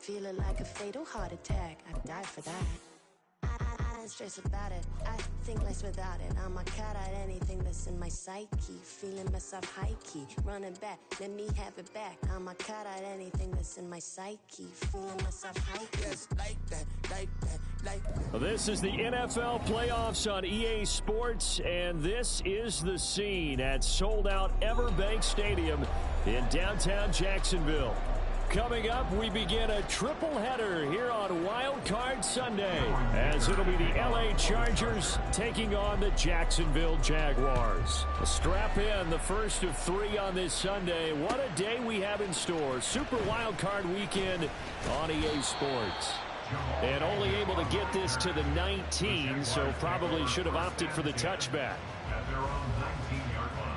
feeling like a fatal heart attack. I'd die for that. I don't stress about it. I think less without it. I'ma cut out anything that's in my psyche. Feeling myself high-key. Running back, let me have it back. I'ma cut out anything that's in my psyche. Feeling myself high-key. Yes, like that, like that, like that. Well, this is the NFL playoffs on EA Sports, and this is the scene at sold-out Everbank Stadium in downtown Jacksonville. Coming up, we begin a triple header here on Wild Card Sunday, as it'll be the LA Chargers taking on the Jacksonville Jaguars. Strap in, the first of 3 on this Sunday. What a day we have in store. Super Wild Card Weekend on EA Sports. And only able to get this to the 19, so probably should have opted for the touchback. At their own 19-yard line.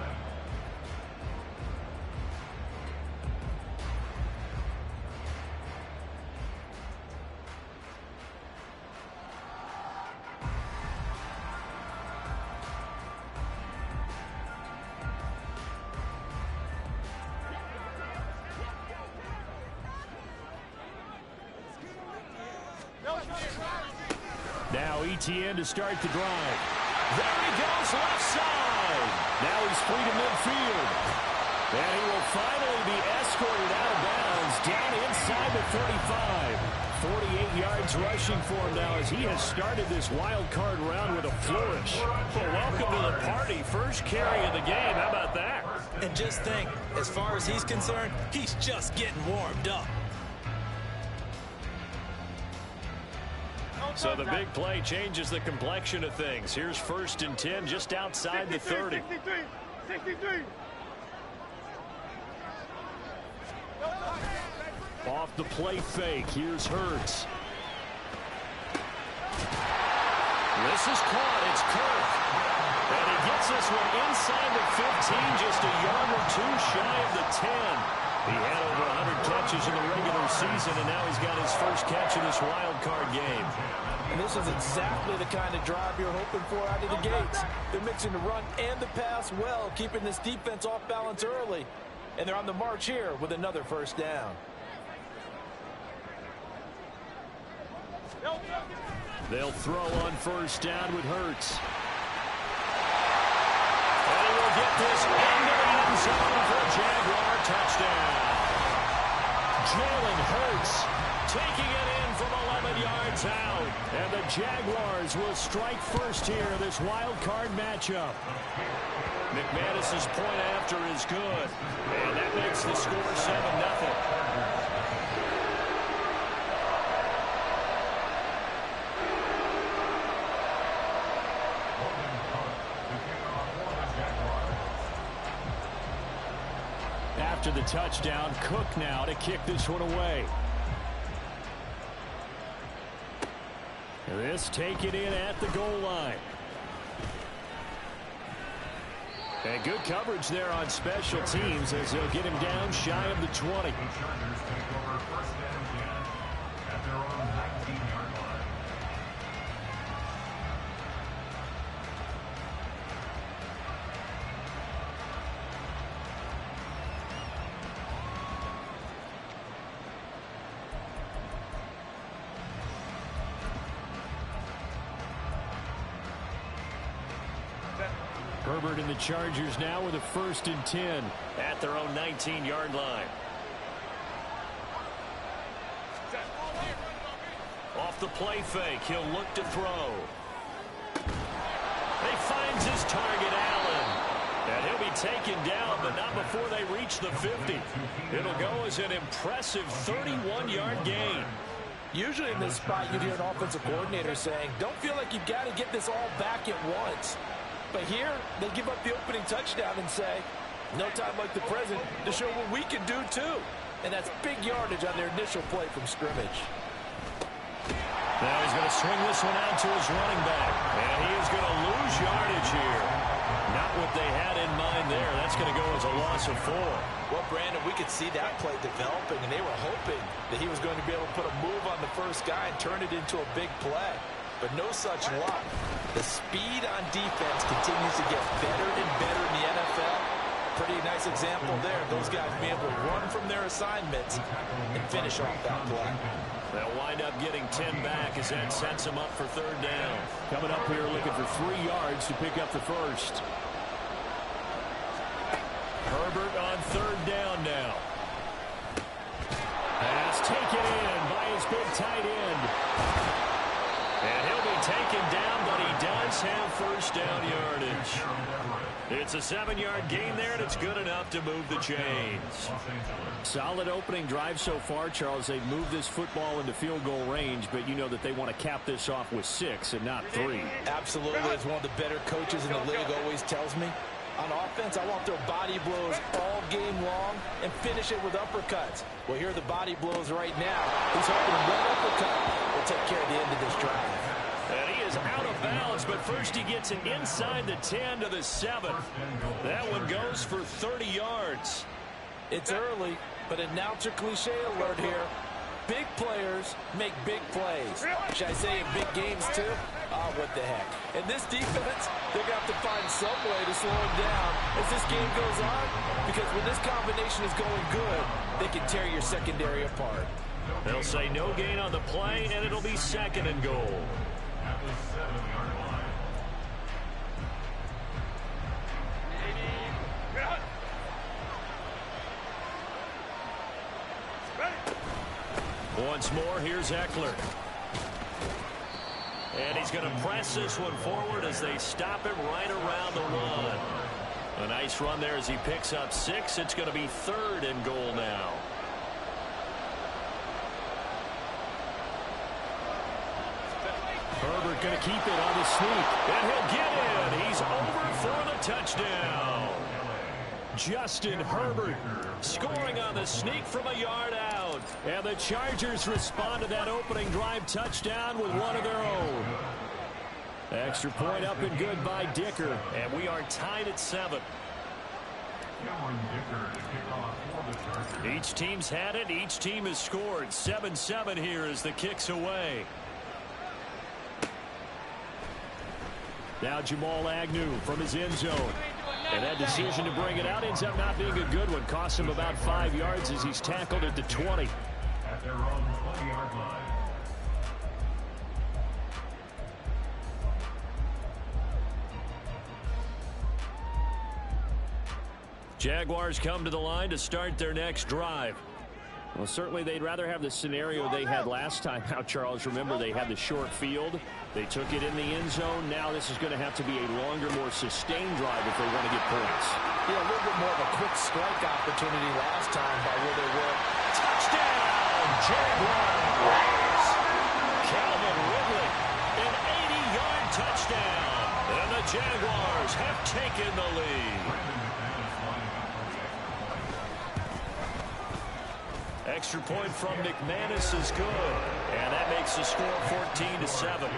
Now ETN to start the drive. There he goes, left side. Now he's free to midfield. And he will finally be escorted out of bounds down inside the 35. 48 yards rushing for him now as he has started this wild card round with a flourish. Well, welcome to the party. First carry of the game. How about that? And just think, as far as he's concerned, he's just getting warmed up. So the big play changes the complexion of things. Here's 1st and 10 just outside the 30. 63. Off the play fake. Here's Hurts. This is caught. It's Kirk. And he gets this one inside the 15, just a yard or 2 shy of the 10. He had over 100 catches in the regular season, and now he's got his first catch in this wild card game. And this is exactly the kind of drive you're hoping for out of the gates. They're mixing the run and the pass well, keeping this defense off balance early. And they're on the march here with another first down. They'll throw on first down with Hurts. And he will get this into the end zone for a Jaguar touchdown. Jalen Hurts taking it in from 11 yards out. And the Jaguars will strike first here in this wild card matchup. McManus's point after is good. And that makes the score 7-0. After the touchdown, Cook now to kick this one away. This taken in at the goal line. And good coverage there on special teams as they'll get him down shy of the 20. The Chargers take over 1st and 10 at their own 19-yard line. Herbert and the Chargers now with a 1st and 10 at their own 19-yard line. Off the play fake, he'll look to throw. He finds his target, Allen. And he'll be taken down, but not before they reach the 50. It'll go as an impressive 31-yard gain. Usually in this spot, you'd hear an offensive coordinator saying, don't feel like you've got to get this all back at once. But here, they give up the opening touchdown and say, no time like the present to show what we can do too. And that's big yardage on their initial play from scrimmage. Now he's going to swing this one out to his running back. And he is going to lose yardage here. Not what they had in mind there. That's going to go as a loss of 4. Well, Brandon, we could see that play developing, and they were hoping that he was going to be able to put a move on the first guy and turn it into a big play. But no such luck. The speed on defense continues to get better and better in the NFL. Pretty nice example there. Those guys being able to run from their assignments and finish off that play. wind up getting 10 back as that sets him up for third down. Coming up here looking for 3 yards to pick up the first. Herbert on third down now. Pass taken in by his big tight end. And he'll be taken down, but he does have first down yardage. It's a 7-yard gain there, and it's good enough to move the chains. Solid opening drive so far, Charles. They've moved this football into field goal range, but you know that they want to cap this off with 6 and not 3. Absolutely. As one of the better coaches in the league always tells me, on offense, I want their body blows all game long and finish it with uppercuts. Well, here are the body blows right now. He's hoping one uppercut will take care of the end of this drive. And he is out of bounds, but first he gets it inside the 10 to the 7. That one goes for 30 yards. It's early, but announcer cliche alert here. Big players make big plays. Should I say in big games too? What the heck. And this defense, they're going to have to find some way to slow him down as this game goes on, because when this combination is going good, they can tear your secondary apart. They'll say no gain on the play, and it'll be 2nd and goal. At the 7-yard line. Once more, here's Eckler. And he's going to press this one forward as they stop him right around the 1. A nice run there as he picks up 6. It's going to be 3rd and goal now. Herbert going to keep it on the sneak. And he'll get in. He's over for the touchdown. Justin Herbert Scoring on the sneak from a yard out. And the Chargers respond to that opening drive touchdown with one of their own. Extra point up and good by Dicker. And we are tied at 7. Each team's had it. Each team has scored. 7-7 here as the kick's away. Now Jamal Agnew from his end zone. And that decision to bring it out ends up not being a good one. Costs him about 5 yards as he's tackled at the 20. At their own 20-yard line. Jaguars come to the line to start their next drive. Well, certainly they'd rather have the scenario they had last time out, Charles. Remember, they had the short field. They took it in the end zone. Now this is going to have to be a longer, more sustained drive if they want to get points. Yeah, a little bit more of a quick strike opportunity last time by where they were. Touchdown, Jaguars! Calvin Ridley, an 80-yard touchdown. And the Jaguars have taken the lead. Extra point from McManus is good. And that makes the score 14-7.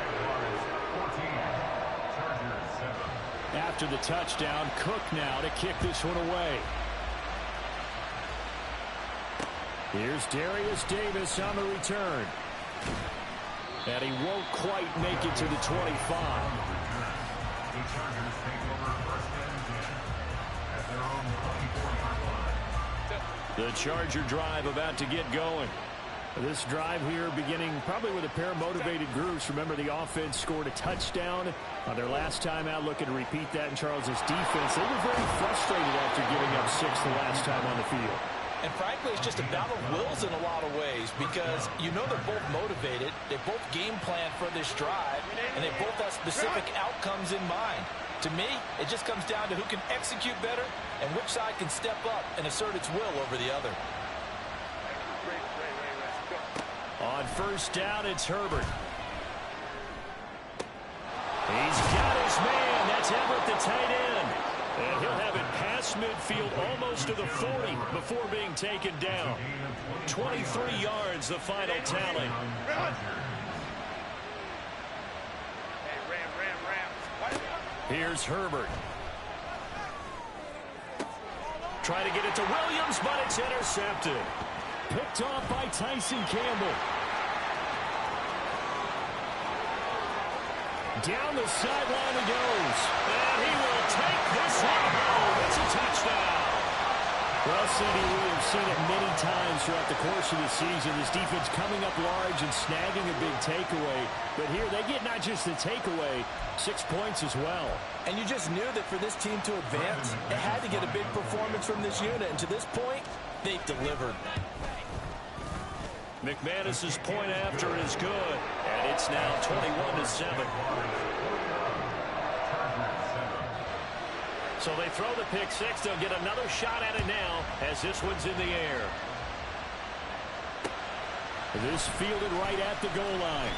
After the touchdown, Cook now to kick this one away. Here's Darius Davis on the return. And he won't quite make it to the 25. The Chargers take over first and 10 at their own 24-yard line. The Charger drive about to get going. This drive here beginning probably with a pair of motivated groups. Remember, the offense scored a touchdown on their last time out. Looking to repeat that in Charles's defense. They were very frustrated after giving up 6 the last time on the field. And frankly, it's just a battle of wills in a lot of ways, because you know they're both motivated. They both game plan for this drive, and they both have specific outcomes in mind. To me, it just comes down to who can execute better and which side can step up and assert its will over the other. On first down, it's Herbert. He's got his man. That's Everett, the tight end. And he'll have it past midfield almost to the 40 before being taken down. 23 yards, the final tally. Here's Herbert. Trying to get it to Williams, but it's intercepted. Picked off by Tyson Campbell. Down the sideline he goes. And he will take this one home. It's a touchdown. Well, CD, we have seen it many times throughout the course of the season. This defense coming up large and snagging a big takeaway. But here they get not just the takeaway, 6 points as well. And you just knew that for this team to advance, it had to get a big performance from this unit. And to this point, they've delivered. McManus's point after is good. And it's now 21-7. So they throw the pick six. They'll get another shot at it now as this one's in the air. This fielded right at the goal line.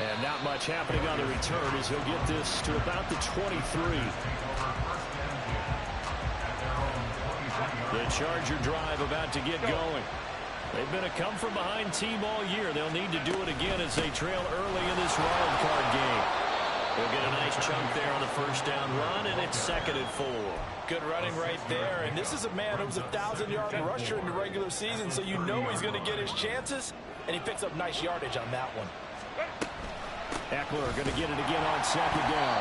And not much happening on the return as he'll get this to about the 23. The Charger drive about to get going. They've been a come-from-behind team all year. They'll need to do it again as they trail early in this wild card game. They'll get a nice chunk there on the first down run, and it's 2nd and 4. Good running right there. And this is a man who was a 1,000-yard rusher in the regular season, so you know he's going to get his chances, and he picks up nice yardage on that one. Eckler going to get it again on 2nd down.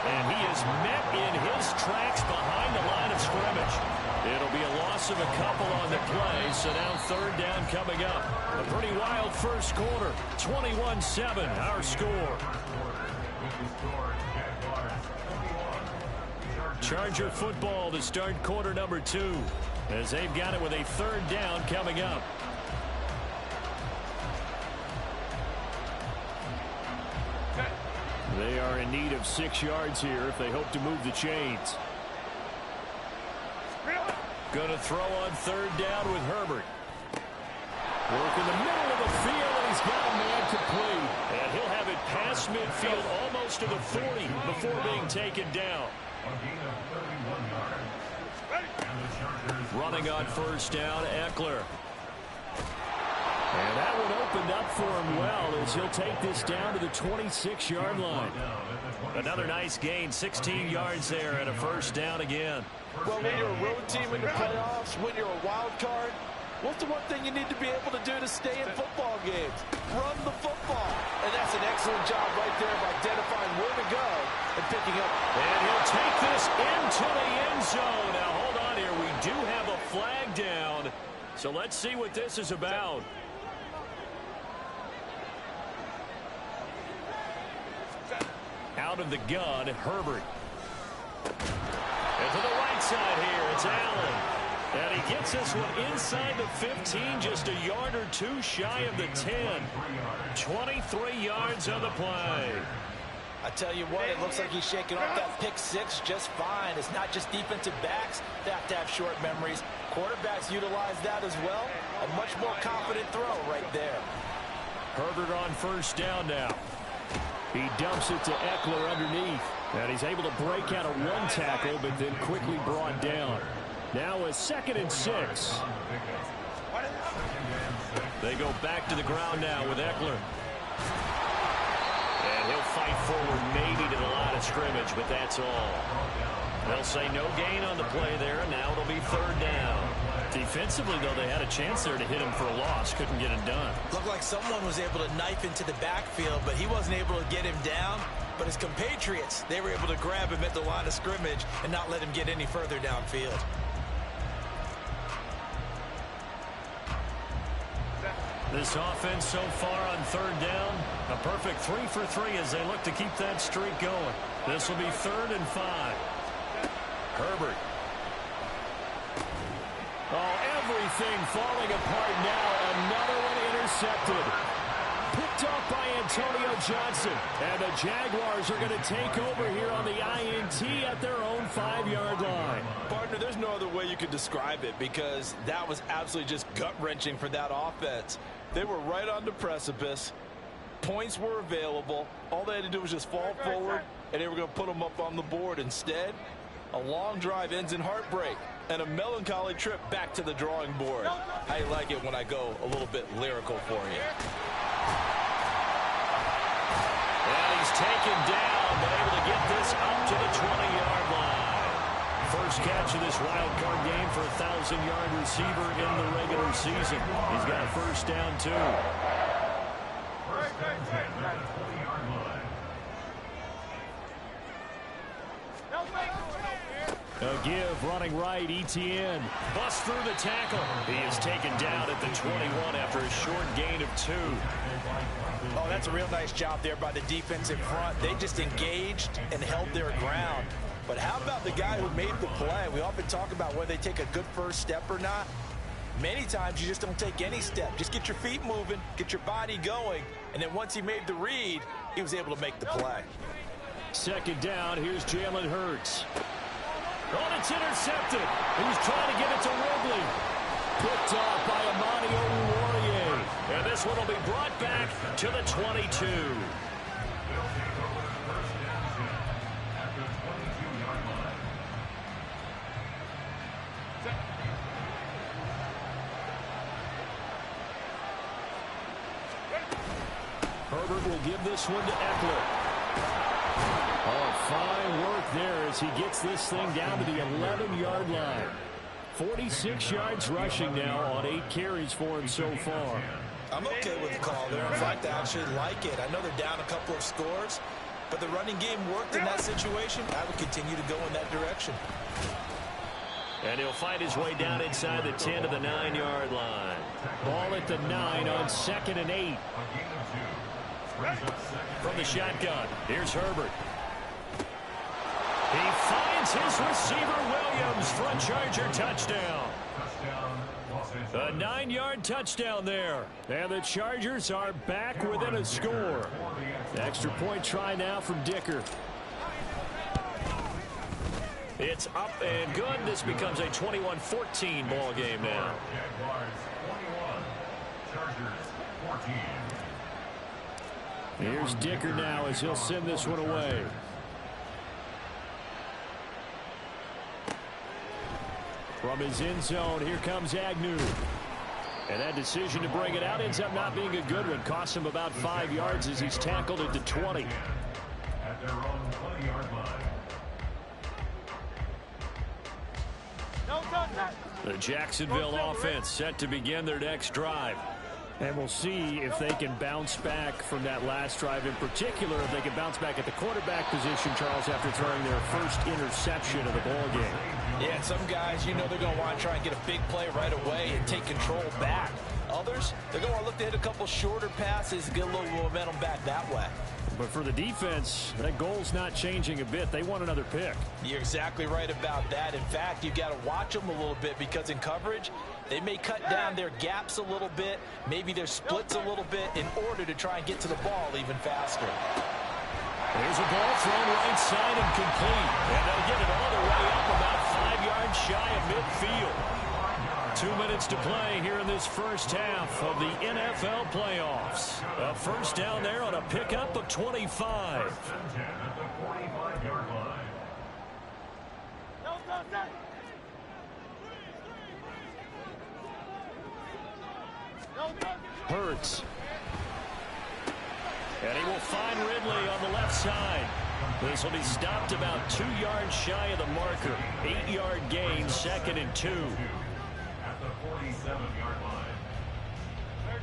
And he is met in his tracks behind the line of scrimmage. It'll be a loss of a couple on the play, so now 3rd down coming up. A pretty wild first quarter. 21-7, our score. Charger football to start quarter number 2 as they've got it with a 3rd down coming up. They are in need of 6 yards here if they hope to move the chains. Going to throw on 3rd down with Herbert. Work in the middle of the field, and he's got a man complete. And he'll have it past midfield almost to the 40 before being taken down. Running on 1st down, Eckler. And that one opened up for him well as he'll take this down to the 26-yard line. Another nice gain, 16 yards there and a 1st down again. Well, when you're a road team in the playoffs, when you're a wild card, what's the one thing you need to be able to do to stay in football games? Run the football. And that's an excellent job right there of identifying where to go and picking up. And he'll take this into the end zone. Now, hold on here. We do have a flag down. So let's see what this is about. Out of the gun, Herbert. And to the right side here, it's Allen. And he gets this one inside the 15, just a yard or 2 shy of the 10. 23 yards on the play. I tell you what, it looks like he's shaking off that pick six just fine. It's not just defensive backs that have to have short memories. Quarterbacks utilize that as well. A much more confident throw right there. Herbert on 1st down now. He dumps it to Eckler underneath. And he's able to break out of 1 tackle, but then quickly brought down. Now a 2nd and 6. They go back to the ground now with Eckler. And he'll fight forward maybe to the line of scrimmage, but that's all. They'll say no gain on the play there, and now it'll be 3rd down. Defensively, though, they had a chance there to hit him for a loss. Couldn't get it done. Looked like someone was able to knife into the backfield, but he wasn't able to get him down. But his compatriots, they were able to grab him at the line of scrimmage and not let him get any further downfield. This offense so far on 3rd down, a perfect 3 for 3 as they look to keep that streak going. This will be 3rd and 5. Herbert. Oh, everything falling apart now. Another one intercepted. Picked off by Antonio Johnson. And the Jaguars are going to take over here on the INT at their own 5-yard line. Partner, there's no other way you could describe it because that was absolutely just gut-wrenching for that offense. They were right on the precipice. Points were available. All they had to do was just fall forward, and they were going to put them up on the board. Instead, a long drive ends in heartbreak and a melancholy trip back to the drawing board. I like it when I go a little bit lyrical for you. And he's taken down, but able to get this up to the 20-yard line. First catch of this wild card game for a 1,000-yard receiver in the regular season. He's got a 1st down, too. A give running right, ETN. Busts through the tackle. He is taken down at the 21 after a short gain of 2. Oh, that's a real nice job there by the defense in front. They just engaged and held their ground. But how about the guy who made the play? We often talk about whether they take a good first step or not. Many times you just don't take any step. Just get your feet moving, get your body going, and then once he made the read, he was able to make the play. Second down, here's Jalen Hurts. Oh, it's intercepted. He was trying to get it to Ridley. Picked off by Amani Oruwariye. And this one will be brought back to the 22. Herbert will give this one to Eckler. Oh, fine work there as he gets this thing down to the 11-yard line. 46 yards rushing now on 8 carries for him so far. I'm okay with the call there. In fact, I actually like it. I know they're down a couple of scores, but the running game worked in that situation. I would continue to go in that direction. And he'll find his way down inside the 10 to the 9-yard line. Ball at the 9 on 2nd and 8. From the shotgun, here's Herbert. He finds his receiver, Williams, for a Charger touchdown. A 9-yard touchdown there. And the Chargers are back within a score. Extra point try now from Dicker. It's up and good. This becomes a 21-14 ball game now. Here's Dicker now as he'll send this one away. From his end zone, here comes Agnew. And that decision to bring it out ends up not being a good one. Costs him about 5 yards as he's tackled at the 20. At their own 20-yard line. The Jacksonville offense set to begin their next drive. And we'll see if they can bounce back from that last drive. In particular, if they can bounce back at the quarterback position, Charles, after throwing their first interception of the ball game. Yeah, some guys, you know they're going to want to try and get a big play right away and take control back. Others, they're going to look to hit a couple shorter passes and get a little momentum back that way. But for the defense, that goal's not changing a bit. They want another pick. You're exactly right about that. In fact, you've got to watch them a little bit because in coverage, they may cut down their gaps a little bit, maybe their splits a little bit in order to try and get to the ball even faster. There's a ball thrown right side and complete. And they'll get it all the way up about 5 yards shy of midfield. 2 minutes to play here in this first half of the NFL playoffs. A first down there on a pickup of 25. Hurts. And he will find Ridley on the left side. This will be stopped about 2 yards shy of the marker. 8-yard gain, 2nd and 2. At the 47-yard line.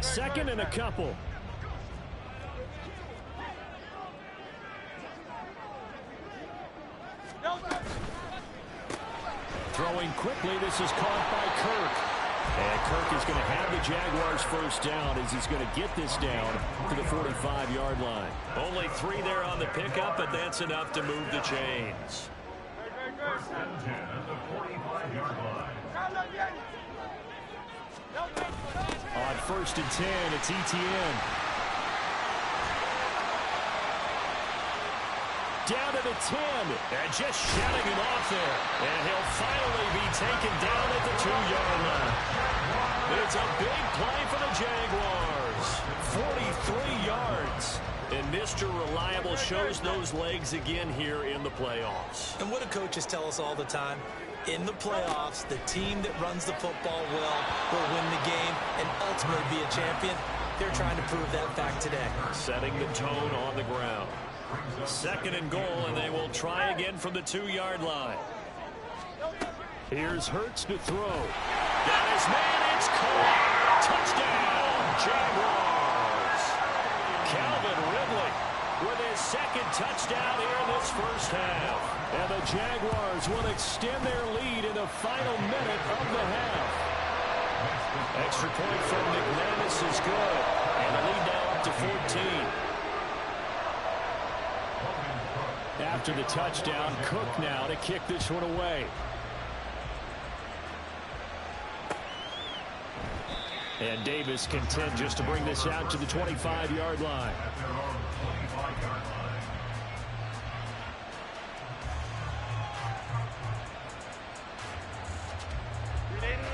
2nd and a couple. Throwing quickly, this is caught by Kirk. And Kirk is going to have the Jaguars first down as he's going to get this down to the 45-yard line. Only 3 there on the pickup, but that's enough to move the chains. First and 10 at the 45-yard line. On 1st and 10, it's ETN. Down to the 10, and just shutting him off there. And he'll finally be taken down at the 2-yard line. It's a big play for the Jaguars. 43 yards. And Mr. Reliable shows those legs again here in the playoffs. And what do coaches tell us all the time? In the playoffs, the team that runs the football well will win the game and ultimately be a champion. They're trying to prove that fact today. Setting the tone on the ground. 2nd and goal, and they will try again from the 2-yard line. Here's Hurts to throw. Got his man, it's caught. Touchdown, Jaguars. Calvin Ridley with his 2nd touchdown here in this first half. And the Jaguars will extend their lead in the final minute of the half. Extra point from McManus is good. And the lead now up to 14. After the touchdown, Cook now to kick this one away. And Davis content just to bring this out to the 25-yard line.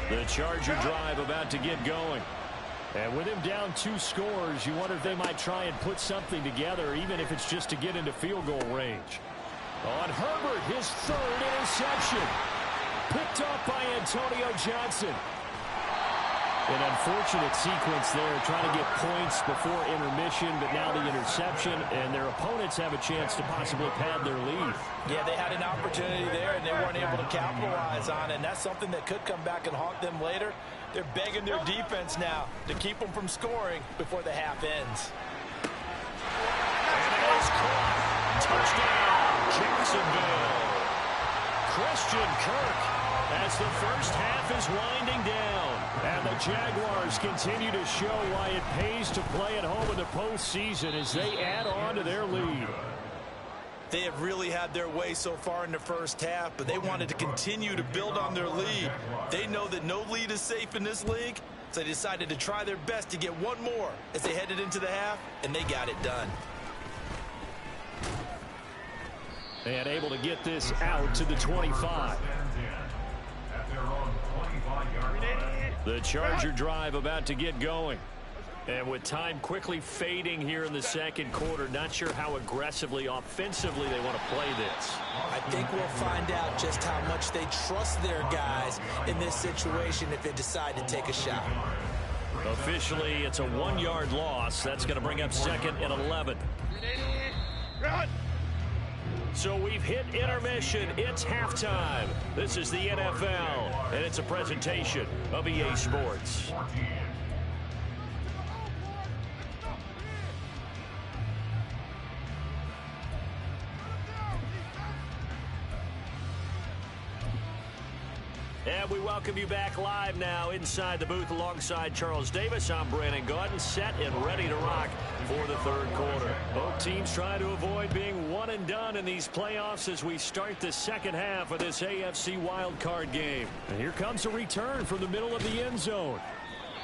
The Charger drive about to get going. And with him down 2 scores, you wonder if they might try and put something together, even if it's just to get into field goal range. On Herbert, his 3rd interception. Picked off by Antonio Johnson. An unfortunate sequence there, trying to get points before intermission, but now the interception, and their opponents have a chance to possibly pad their lead. Yeah, they had an opportunity there, and they weren't able to capitalize on it, and that's something that could come back and haunt them later. They're begging their defense now to keep them from scoring before the half ends. And it is caught. Touchdown, Jacksonville. Christian Kirk as the first half is winding down. And the Jaguars continue to show why it pays to play at home in the postseason as they add on to their lead. They have really had their way so far in the first half, but they wanted to continue to build on their lead. They know that no lead is safe in this league, so they decided to try their best to get one more as they headed into the half, and they got it done. And able to get this out to the 25. The Charger drive about to get going. And with time quickly fading here in the second quarter, not sure how aggressively, offensively they want to play this. I think we'll find out just how much they trust their guys in this situation if they decide to take a shot. Officially, it's a 1-yard loss. That's going to bring up 2nd and 11. So we've hit intermission. It's halftime. This is the NFL, and it's a presentation of EA Sports. And we welcome you back live now inside the booth alongside Charles Davis. I'm Brandon Gaudin, set and ready to rock for the third quarter. Both teams trying to avoid being one and done in these playoffs as we start the second half of this AFC wildcard game. And here comes a return from the middle of the end zone.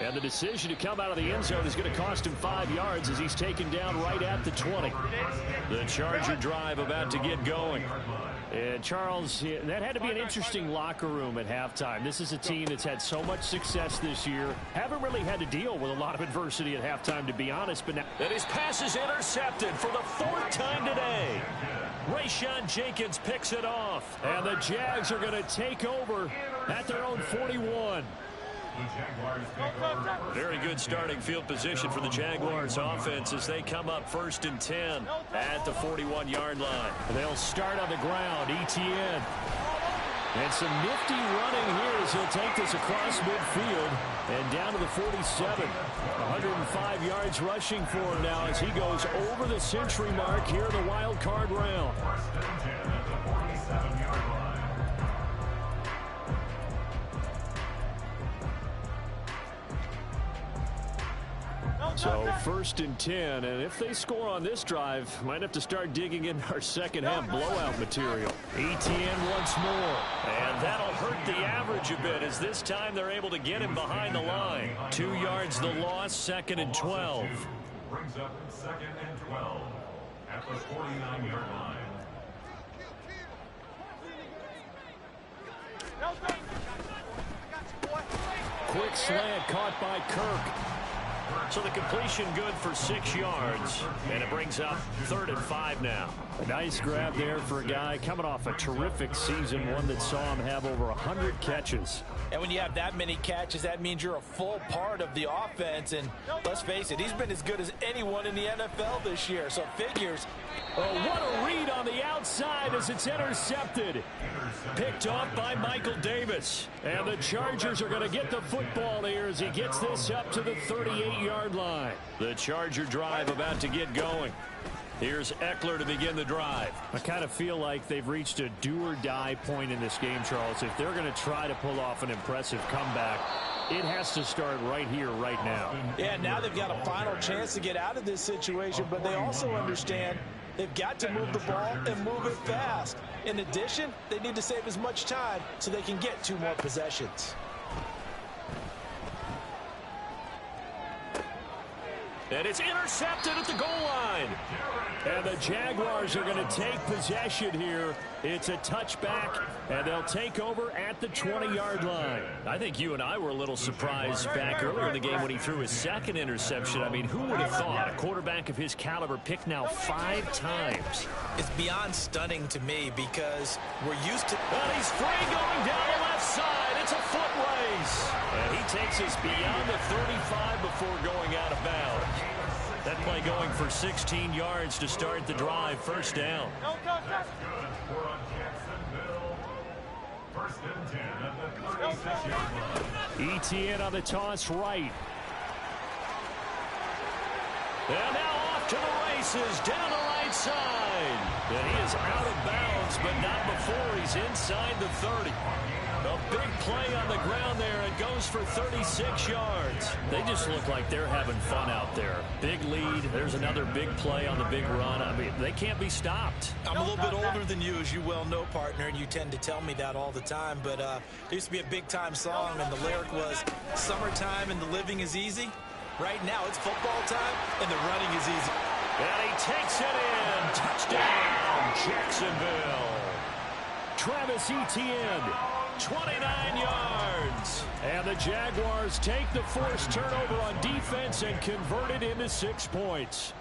And the decision to come out of the end zone is going to cost him 5 yards as he's taken down right at the 20. The Charger drive about to get going. And Charles, that had to be an interesting locker room at halftime. This is a team that's had so much success this year. Haven't really had to deal with a lot of adversity at halftime, to be honest. But now that his pass is intercepted for the 4th time today. Rayshon Jenkins picks it off. And the Jags are going to take over at their own 41. Very good starting field position for the Jaguars offense as they come up 1st and 10 at the 41-yard line. They'll start on the ground. Etienne. And some nifty running here as he'll take this across midfield and down to the 47. 105 yards rushing for him now as he goes over the century mark here in the wild card round. So 1st and 10, and if they score on this drive, might have to start digging in our second half blowout material. Etienne once more, and that'll hurt the average a bit as this time they're able to get him behind the line. 2 yards the loss, 2nd and 12. Brings up 2nd and 12 at the 49-yard line. Quick slant caught by Kirk. So the completion good for 6 yards, and it brings up 3rd and 5 now. A nice grab there for a guy coming off a terrific season, one that saw him have over 100 catches. And when you have that many catches, that means you're a full part of the offense. And let's face it, he's been as good as anyone in the NFL this year. So figures. Oh, what a read on the outside as it's intercepted. Picked off by Michael Davis. And the Chargers are going to get the football here as he gets this up to the 38-yard line. The Charger drive about to get going. Here's Eckler to begin the drive. I kind of feel like they've reached a do-or-die point in this game, Charles. If they're going to try to pull off an impressive comeback, it has to start right here, right now. Yeah, now they've got a final chance to get out of this situation, but they also understand they've got to move the ball and move it fast. In addition, they need to save as much time so they can get 2 more possessions. And it's intercepted at the goal line. And the Jaguars are going to take possession here. It's a touchback, and they'll take over at the 20-yard line. I think you and I were a little surprised back earlier in the game when he threw his second interception. I mean, who would have thought a quarterback of his caliber picked now 5 times? It's beyond stunning to me because we're used to... Well, he's free going down the left side. It's a foot race. And he takes us beyond the 35 before going out of bounds. That play going for 16 yards to start the drive. First down. ETN on the toss right. And now off to the races down the right side. And he is out of bounds, but not before he's inside the 30. A big play on the ground there. It goes for 36 yards. They just look like they're having fun out there. Big lead. There's another big play on the big run. I mean, they can't be stopped. I'm a little bit older than you, as you well know, partner, and you tend to tell me that all the time. But there used to be a big-time song, and the lyric was, "Summertime and the living is easy." Right now, it's football time, and the running is easy. And he takes it in. Touchdown, Jacksonville. Travis Etienne. 29 yards. And the Jaguars take the forced turnover on defense and convert it into 6 points.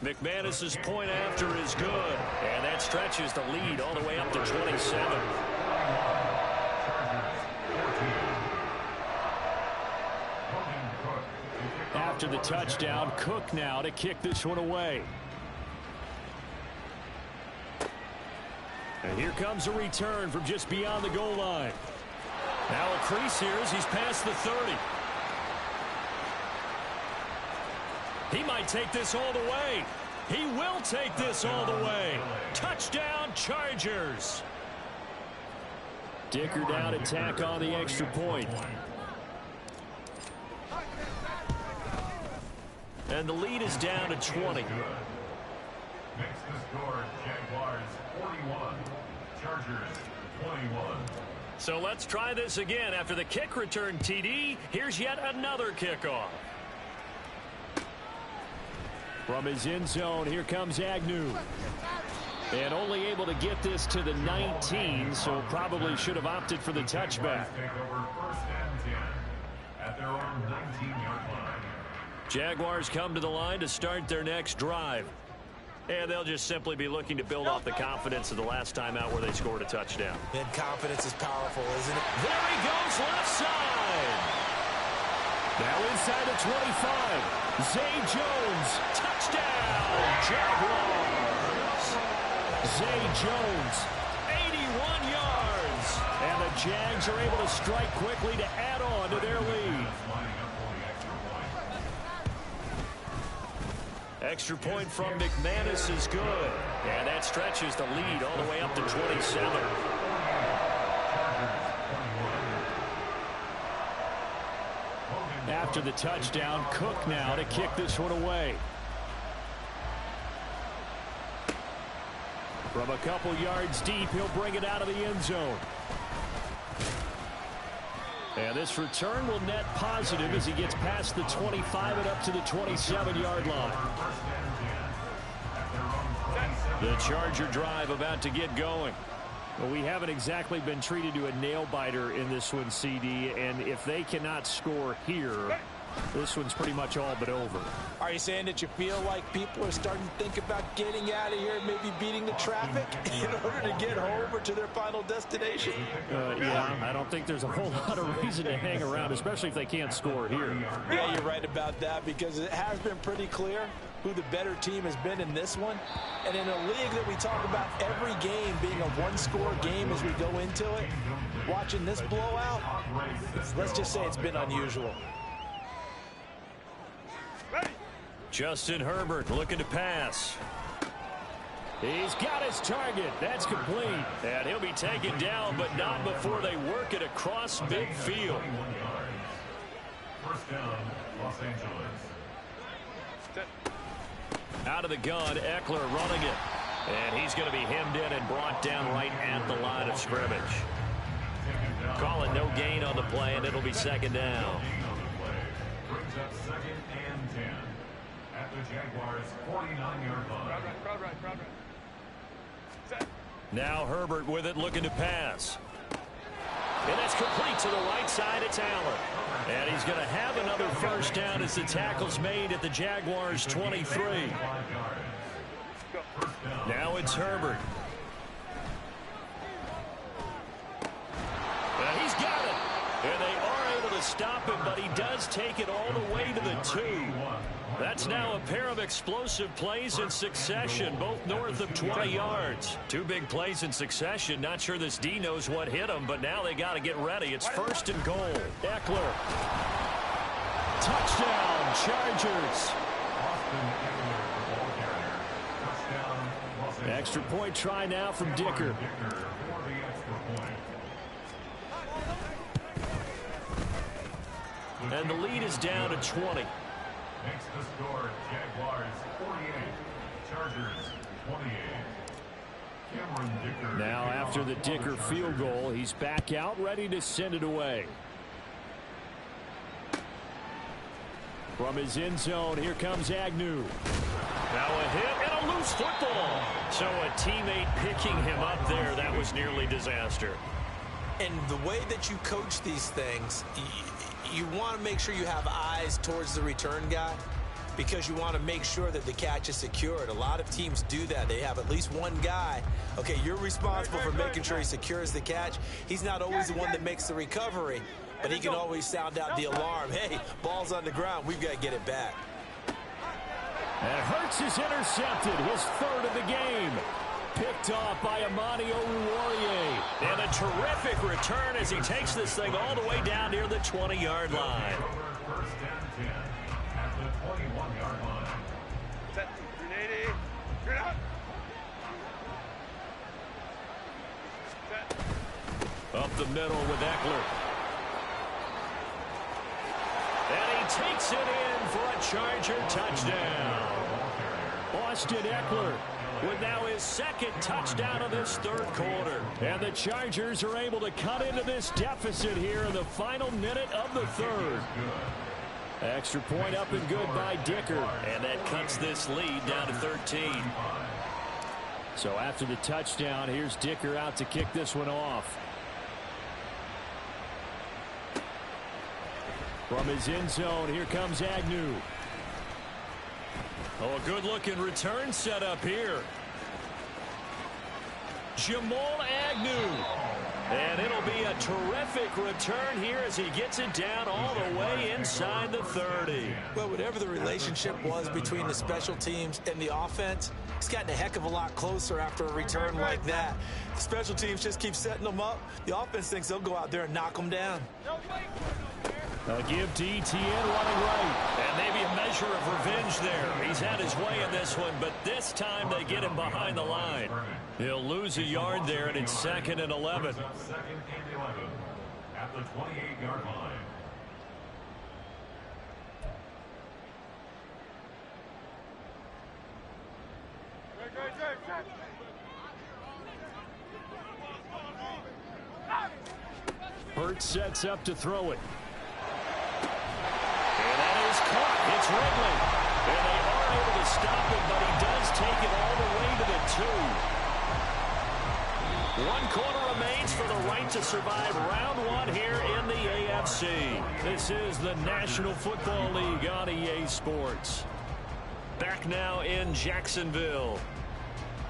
McManus's point after is good. And that stretches the lead all the way up to 27. After the touchdown, Cook now to kick this one away. And here comes a return from just beyond the goal line. Now a crease here as he's past the 30. He might take this all the way. He will take this all the way. Touchdown, Chargers. Dicker down to tack on the extra point. And the lead is down to 20. Makes the score Jaguars 41, Chargers 21. So let's try this again. After the kick return TD, here's yet another kickoff. From his end zone, here comes Agnew. And only able to get this to the 19, so probably should have opted for the touchback. Take over first and 10 at their own 19-yard line. Jaguars come to the line to start their next drive. And they'll just simply be looking to build off the confidence of the last time out where they scored a touchdown. And confidence is powerful, isn't it? There he goes, left side. Now inside the 25. Zay Jones. Touchdown, Jaguars. Zay Jones. 81 yards. And the Jags are able to strike quickly to add on to their lead. Extra point from McManus is good. And that stretches the lead all the way up to 27. After the touchdown, Cook now to kick this one away. From a couple yards deep, he'll bring it out of the end zone. And this return will net positive as he gets past the 25 and up to the 27-yard line. The Charger drive about to get going. Well, we haven't exactly been treated to a nail-biter in this one, CD, and if they cannot score here, this one's pretty much all but over. Are you saying that you feel like people are starting to think about getting out of here and maybe beating the traffic in order to get home or to their final destination? Yeah, I don't think there's a whole lot of reason to hang around, especially if they can't score here. Yeah, you're right about that because it has been pretty clear who the better team has been in this one. And in a league that we talk about every game being a one-score game as we go into it, watching this blowout, let's just say it's been unusual. Justin Herbert looking to pass. He's got his target. That's complete. And he'll be taken down, but not before they work it across midfield. First down, Los Angeles. Out of the gun, Eckler running it. And he's going to be hemmed in and brought down right at the line of scrimmage. Call it no gain on the play, and it'll be second down. Brings up second and 10 at the Jaguars' 49-yard line. Now Herbert with it, looking to pass. And that's complete to the right side. It's Allen. And he's going to have another first down as the tackle's made at the Jaguars' 23. Now it's Herbert. And he's got it. And they are able to stop him, but he does take it all the way to the 2. That's now a pair of explosive plays in succession, both north of 20 yards. 2 big plays in succession. Not sure this D knows what hit him, but now they got to get ready. It's first and goal. Eckler. Touchdown, Chargers. Extra point try now from Dicker. And the lead is down to 20. Makes the score Jaguars 48, Chargers 28. Cameron Dicker. Now after the Dicker field goal, he's back out ready to send it away. From his end zone, here comes Agnew. Now a hit and a loose football. So a teammate picking him up there, that was nearly disaster. And the way that you coach these things, you want to make sure you have eyes towards the return guy because you want to make sure that the catch is secured. A lot of teams do that. They have at least one guy. Okay, you're responsible for making sure he secures the catch. He's not always the one that makes the recovery, but he can always sound out the alarm. Hey, ball's on the ground. We've got to get it back. And Hurts is intercepted, his third of the game. Picked off by Amani Oruwariye. And a terrific return as he takes this thing all the way down near the 20-yard line. First and 10 at the 21-yard line. Set 380. Straight out. Set. Up the middle with Eckler. And he takes it in for a Charger touchdown. Austin Eckler with now his second touchdown of this third quarter. And the Chargers are able to cut into this deficit here in the final minute of the third. Extra point up and good by Dicker. And that cuts this lead down to 13. So after the touchdown, here's Dicker out to kick this one off. From his end zone, here comes Agnew. Oh, a good-looking return set up here. Jamal Agnew. And it'll be a terrific return here as he gets it down all the way inside the 30. Well, whatever the relationship was between the special teams and the offense, it's gotten a heck of a lot closer after a return like that. The special teams just keep setting them up. The offense thinks they'll go out there and knock them down. A give to ETN running right. And maybe a measure of revenge there. He's had his way in this one, but this time they get him behind the line. He'll lose a yard there, and it's 2nd and 11. Second and 11 at the 28-yard line. Hurts sets up to throw it. And that is caught. It's Ridley. And they are able to stop him, but he does take it all the way to the 2. 1 quarter remains for the right to survive round 1 here in the AFC. This is the National Football League on EA Sports. Back now in Jacksonville.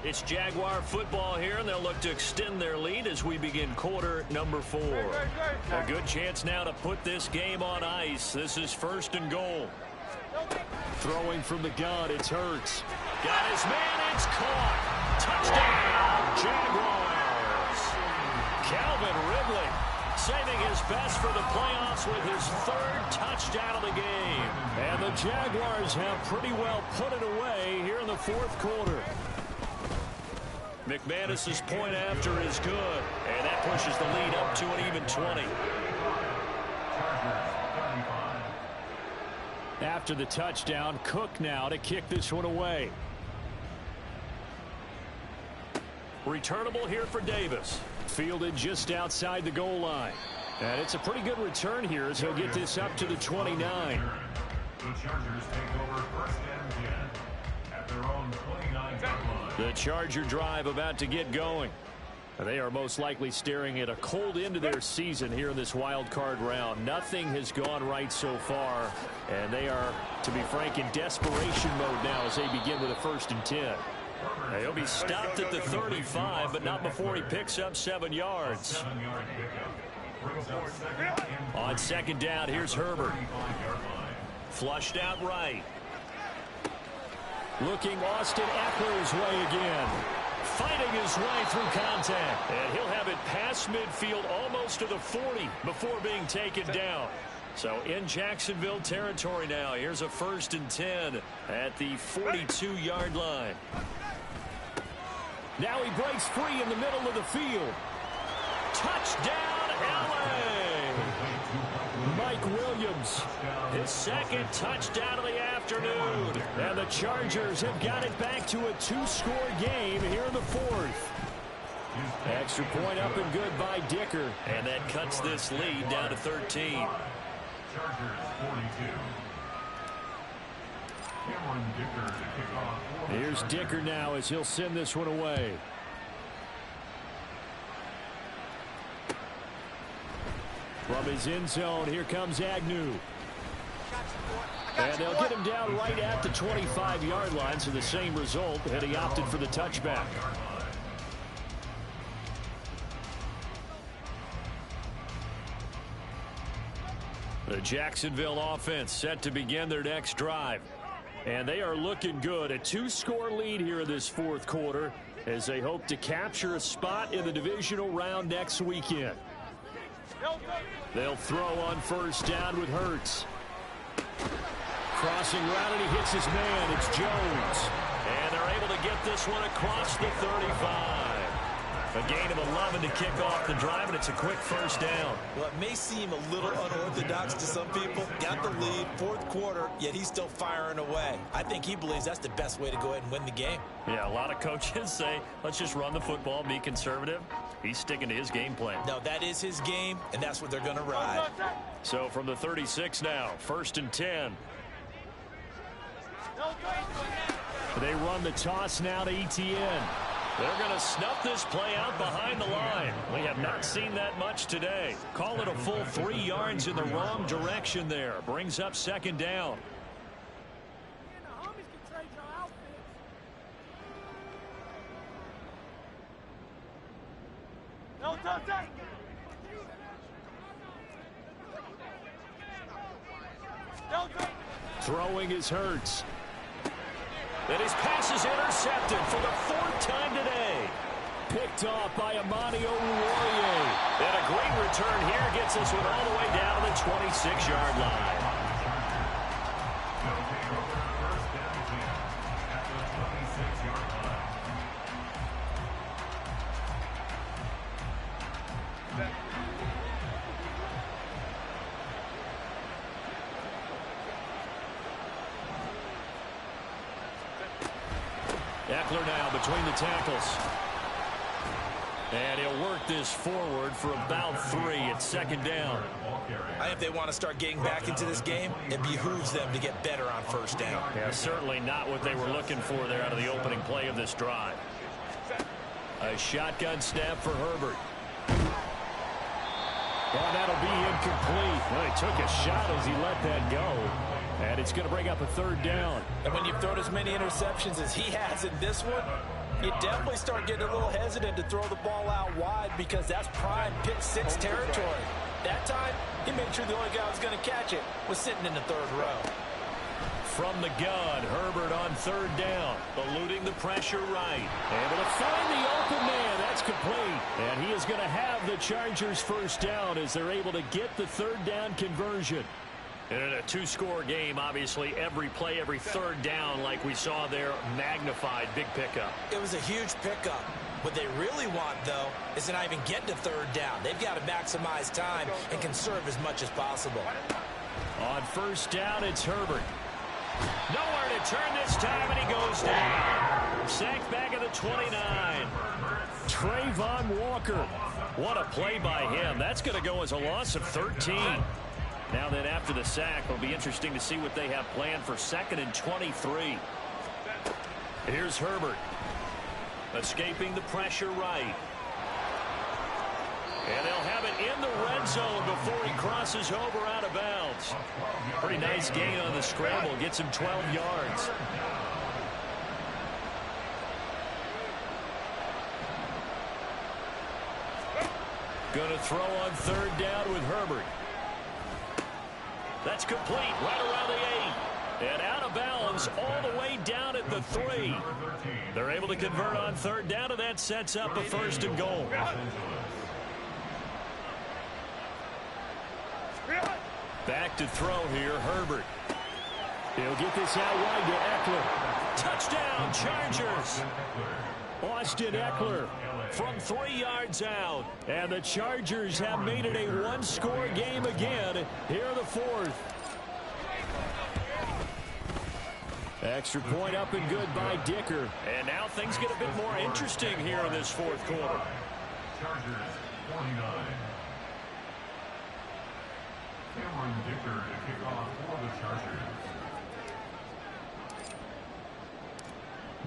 It's Jaguar football here, and they'll look to extend their lead as we begin quarter number 4. A good chance now to put this game on ice. This is 1st and goal. Throwing from the gun, it's Hurts. Got his man, it's caught. Touchdown, Jaguars. Calvin Ridley saving his best for the playoffs with his 3rd touchdown of the game. And the Jaguars have pretty well put it away here in the fourth quarter. McManus's point after is good, and that pushes the lead up to an even 20. After the touchdown, Cook now to kick this one away. Returnable here for Davis. Fielded just outside the goal line. And it's a pretty good return here as he'll get this up to the 29. The Chargers take over first and 10 at their own 29-yard line. The Charger drive about to get going. They are most likely staring at a cold end of their season here in this wild card round. Nothing has gone right so far, and they are, to be frank, in desperation mode now as they begin with a 1st and 10. He'll be stopped at the 35, but not before he picks up 7 yards. On 2nd down, here's Herbert. Flushed out right. Looking Austin Eckler's way again. Fighting his way through contact. And he'll have it past midfield almost to the 40 before being taken down. So in Jacksonville territory now. Here's a 1st and 10 at the 42-yard line. Now he breaks free in the middle of the field. Touchdown, LA! Mike Williams, his 2nd touchdown of the afternoon. And the Chargers have got it back to a 2-score game here in the 4th. Extra point up and good by Dicker. And that cuts this lead down to 13. Chargers 42. Here's Dicker now as he'll send this one away. From his end zone, here comes Agnew. And they'll get him down right at the 25-yard line, so the same result, and he opted for the touchback. The Jacksonville offense set to begin their next drive. And they are looking good. A 2-score lead here in this 4th quarter as they hope to capture a spot in the divisional round next weekend. They'll throw on 1st down with Hurts. Crossing route, and he hits his man. It's Jones. And they're able to get this one across the 35. A gain of 11 to kick off the drive, and it's a quick 1st down. Well, it may seem a little unorthodox to some people. Got the lead, 4th quarter, yet he's still firing away. I think he believes that's the best way to go ahead and win the game. Yeah, a lot of coaches say, let's just run the football, be conservative. He's sticking to his game plan. No, that is his game, and that's what they're going to ride. So from the 36 now, 1st and 10. They run the toss now to Etienne. They're going to snuff this play out behind the line. We have not seen that much today. Call it a full 3 yards in the wrong direction there. Brings up 2nd down. Throwing is Hurts. And his pass is intercepted for the 4th time today. Picked off by Amani Oruwariye. And a great return here gets this one all the way down to the 26-yard line. They'll take over first down 10 at the 26-yard line. Eckler now between the tackles. And he'll work this forward for about 3 at 2nd down. I think if they want to start getting back into this game, it behooves them to get better on 1st down. Yeah, certainly not what they were looking for there out of the opening play of this drive. A shotgun snap for Herbert. Well, that'll be incomplete. Well, he took a shot as he let that go. And it's going to bring up a 3rd down. And when you've thrown as many interceptions as he has in this one, you definitely start getting a little hesitant to throw the ball out wide because that's prime pick 6 territory. That time, he made sure the only guy who was going to catch it was sitting in the 3rd row. From the gun, Herbert on 3rd down, eluding the pressure right. Able to find the open man. That's complete. And he is going to have the Chargers 1st down as they're able to get the 3rd down conversion. In a two-score game, obviously, every play, every third down, like we saw there, magnified. Big pickup. It was a huge pickup. What they really want, though, is to not even get to third down. They've got to maximize time and conserve as much as possible. On first down, it's Herbert. Nowhere to turn this time, and he goes down. Sacked back at the 29. Trayvon Walker. What a play by him. That's going to go as a loss of 13. Now then, after the sack, it'll be interesting to see what they have planned for 2nd and 23. Here's Herbert. Escaping the pressure right. And they'll have it in the red zone before he crosses over out of bounds. Pretty nice gain on the scramble. Gets him 12 yards. Going to throw on third down with Herbert. That's complete right around the 8. And out of bounds all the way down at the 3. They're able to convert on third down, and that sets up a 1st and goal. Back to throw here, Herbert. He'll get this out wide to Eckler. Touchdown, Chargers. Austin Eckler from 3 yards out. And the Chargers have made it a one-score game again here in the 4th. Extra point up and good by Dicker. And now things get a bit more interesting here in this 4th quarter. Chargers 49. Cameron Dicker to kick off for the Chargers.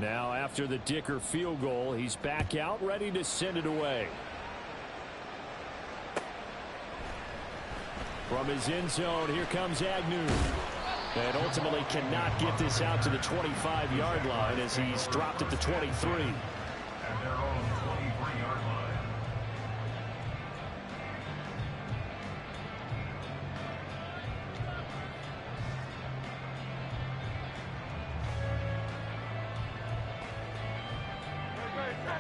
Now after the Dicker field goal, he's back out ready to send it away. From his end zone, here comes Agnew. And ultimately cannot get this out to the 25-yard line as he's dropped at the 23. At their own 23-yard line.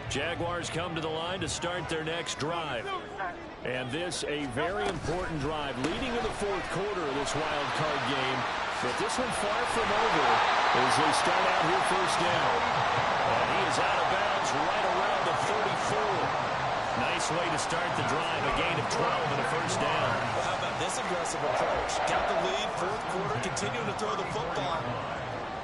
Jaguars come to the line to start their next drive. And this a very important drive leading in the 4th quarter of this wild card game. But this one far from over as they start out here first down. And he is out of bounds right around the 34. Nice way to start the drive, a gain of 12 and a first down. Well, how about this aggressive approach? Got the lead, 4th quarter, continuing to throw the football.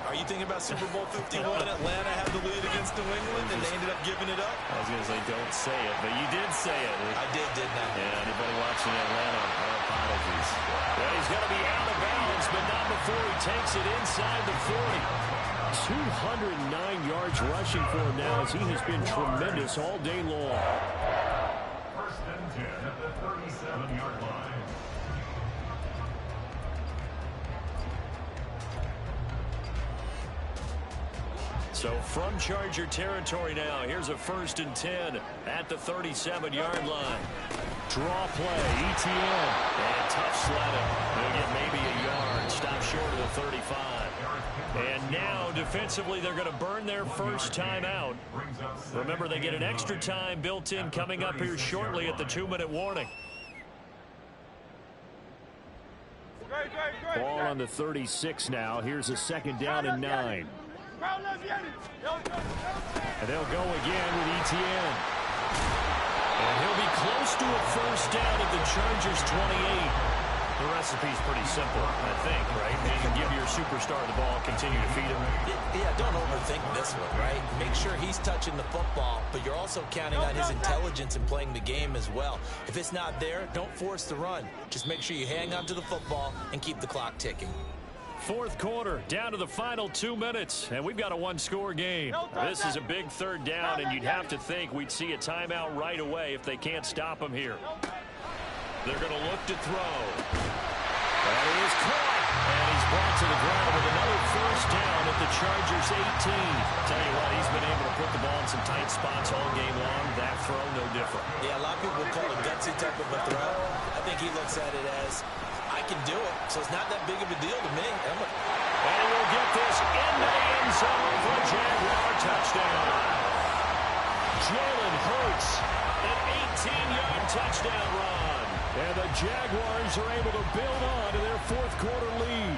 Are you thinking about Super Bowl 51? Atlanta had the lead against New England, and they ended up giving it up? I was going to say, don't say it, but you did say it. I did, didn't I? Yeah, anybody watching Atlanta, our apologies. Well, he's going to be out of bounds, but not before he takes it inside the 40. 209 yards rushing for him now as he has been tremendous all day long. 1st and 10 at the 37-yard line. So from Charger territory now, here's a 1st and 10 at the 37-yard line. Draw play, ETN. And tough sledding. They'll get maybe a yard. Stop short of the 35. And now, defensively, they're going to burn their first time out. Remember, they get an extra time built in coming up here shortly at the 2-minute warning. Ball on the 36 now. Here's a 2nd down and 9. And they'll go again with ETN. And he'll be close to a first down at the Chargers 28. The recipe's pretty simple, I think, right? You can give your superstar the ball, continue to feed him. Yeah, don't overthink this one, right? Make sure he's touching the football, but you're also counting on his intelligence in playing the game as well. If it's not there, don't force the run. Just make sure you hang on to the football and keep the clock ticking. 4th quarter, down to the final 2 minutes, and we've got a one-score game. This is a big 3rd down, and you'd have to think we'd see a timeout right away if they can't stop him here. They're going to look to throw. And he is caught, and he's brought to the ground with another first down at the Chargers 18. Tell you what, he's been able to put the ball in some tight spots all game long. That throw, no different. Yeah, a lot of people would call it a gutsy type of a throw. I think he looks at it as, I can do it, so it's not that big of a deal to me. And we'll get this in the end zone for a Jaguar touchdown. Jalen Hurts, an 18-yard touchdown run. And the Jaguars are able to build on to their fourth quarter lead.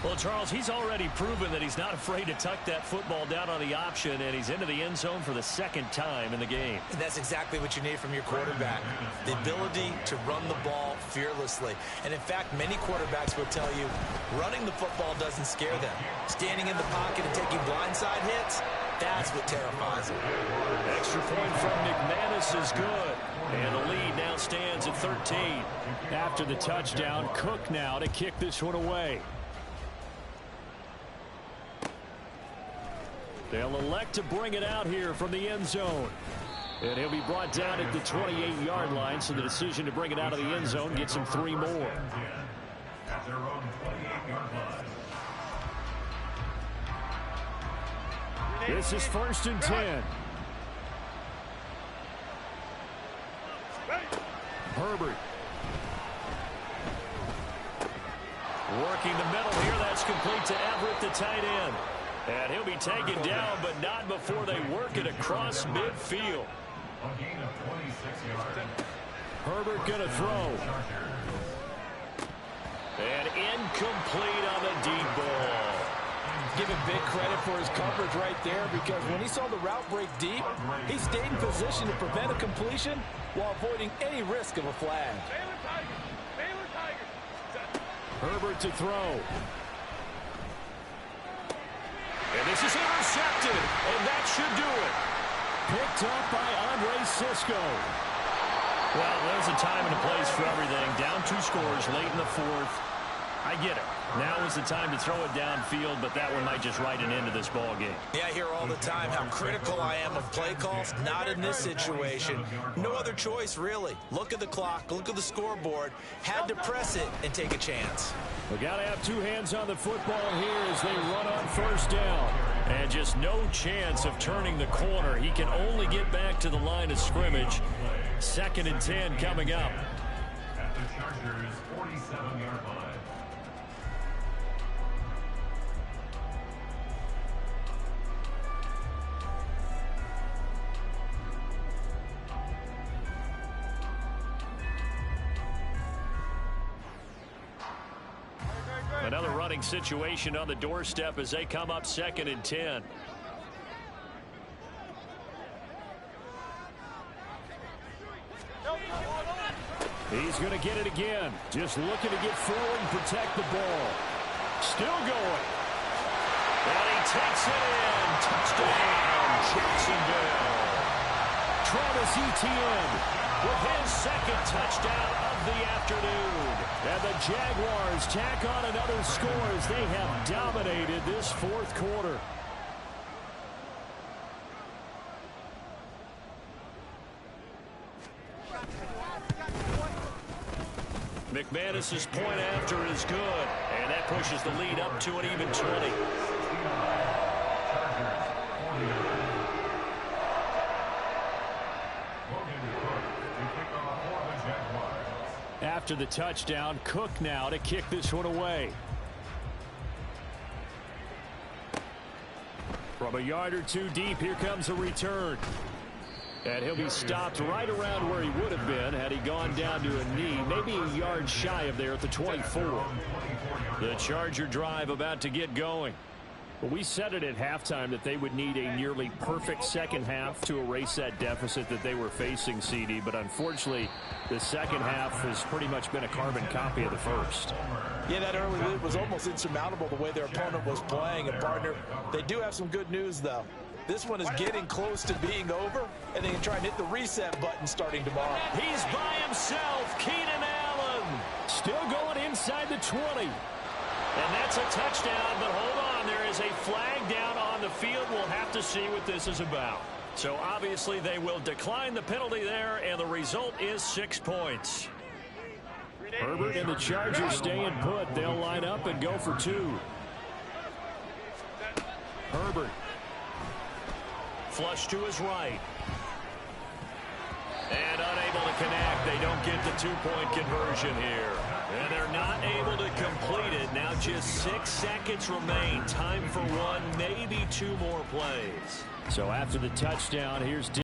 Well, Charles, he's already proven that he's not afraid to tuck that football down on the option, and he's into the end zone for the second time in the game. And that's exactly what you need from your quarterback, the ability to run the ball fearlessly. And, in fact, many quarterbacks will tell you running the football doesn't scare them. Standing in the pocket and taking blindside hits, that's what terrifies them. Extra point from McManus is good. And the lead now stands at 13. After the touchdown, Cook now to kick this one away. They'll elect to bring it out here from the end zone. And he'll be brought down at the 28-yard line, so the decision to bring it out of the end zone gets him 3 more. At their own 28-yard line. This is 1st and 10. Herbert. Working the middle here. That's complete to Everett, the tight end. And he'll be taken down, but not before they work it across midfield. A gain of 26 yards. Herbert going to throw. And incomplete on the deep ball. Give him big credit for his coverage right there, because when he saw the route break deep, he stayed in position to prevent a completion while avoiding any risk of a flag. Baylor Tigers. Herbert to throw. And this is intercepted, and that should do it. Picked up by Andre Sisco. Well, there's a time and a place for everything. Down 2 scores late in the 4th. I get it. Now is the time to throw it downfield, but that one might just write an end to this ball game. Yeah, I hear all the time how critical I am of play calls. Not in this situation. No other choice, really. Look at the clock, look at the scoreboard. Had to press it and take a chance. We got to have 2 hands on the football here as they run on 1st down. And just no chance of turning the corner. He can only get back to the line of scrimmage. 2nd and 10 coming up. At the Chargers' 47-yard line. Another running situation on the doorstep as they come up 2nd and 10. He's going to get it again. Just looking to get forward and protect the ball. Still going. And he takes it in. Touchdown, Jacksonville. Travis Etienne with his 2nd touchdown of the afternoon. And the Jaguars tack on another score as they have dominated this 4th quarter. McManus's point after is good, and that pushes the lead up to an even 20. After the touchdown, Cook now to kick this one away. From a yard or 2 deep, here comes a return. And he'll be stopped right around where he would have been had he gone down to a knee, maybe a yard shy of there at the 24. The Charger drive about to get going. Well, we said it at halftime that they would need a nearly perfect second half to erase that deficit that they were facing, CD. But unfortunately, the second half has pretty much been a carbon copy of the first. Yeah, that early lead was almost insurmountable the way their opponent was playing. And, partner, they do have some good news, though. This one is getting close to being over, and they can try and hit the reset button starting tomorrow. He's by himself, Keenan Allen. Still going inside the 20. And that's a touchdown, but hold on. There is a flag down on the field. We'll have to see what this is about. So obviously they will decline the penalty there, and the result is 6 points. Herbert and the Chargers staying put. They'll line up and go for 2. Herbert. Flush to his right. And unable to connect. They don't get the 2-point conversion here. And they're not able to complete it. Now just 6 seconds remain. Time for 1, maybe 2 more plays. So after the touchdown, here's